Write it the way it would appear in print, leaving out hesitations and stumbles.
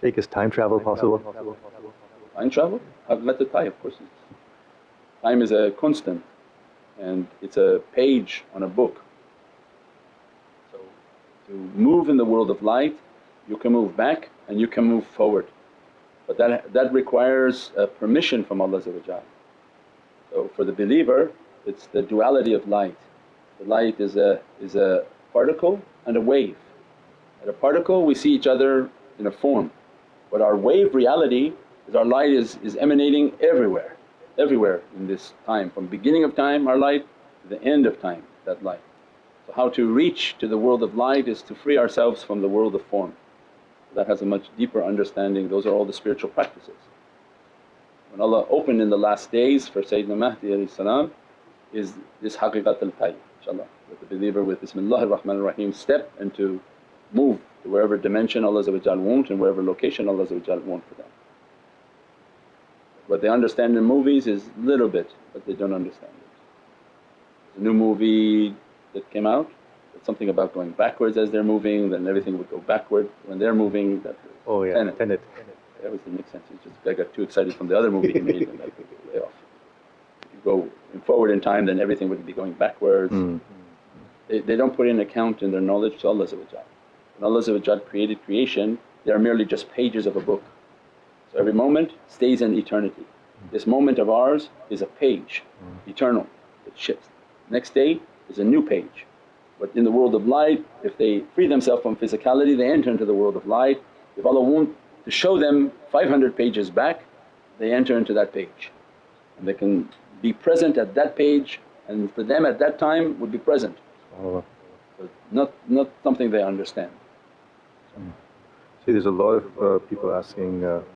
Shaykh, is time travel possible? Time travel? Haqiqatut Tayy, of course it is. Time is a constant and it's a page on a book. So to move in the world of light you can move back and you can move forward, but that requires permission from Allah. So for the believer it's the duality of light. The light is a particle and a wave. At a particle we see each other in a form, but our wave reality is our light is emanating everywhere, everywhere in this time, from beginning of time our light to the end of time that light. So how to reach to the world of light is to free ourselves from the world of form. That has a much deeper understanding, those are all the spiritual practices. When Allah opened in the last days for Sayyidina Mahdi is this Haqiqatut Tayy, inshaAllah, that the believer with Bismillahir Rahmanir Rahim step and to move to wherever dimension Allah want and wherever location Allah want for them. What they understand in movies is little bit, but they don't understand it. There's a new movie that came out, it's something about going backwards as they're moving, then everything would go backward when they're moving. That Oh yeah, Tenet. That didn't make sense, it's just I got too excited from the other movie he made and that took it way off. If you go forward in time then everything would be going backwards. They don't put in account in their knowledge to Allah. When Allah created creation they are merely just pages of a book. So every moment stays in eternity. This moment of ours is a page, eternal, it shifts. Next day is a new page. But in the world of light if they free themselves from physicality they enter into the world of light. If Allah wants to show them 500 pages back they enter into that page and they can be present at that page, and for them at that time would be present. But not something they understand. See, there's a lot of people asking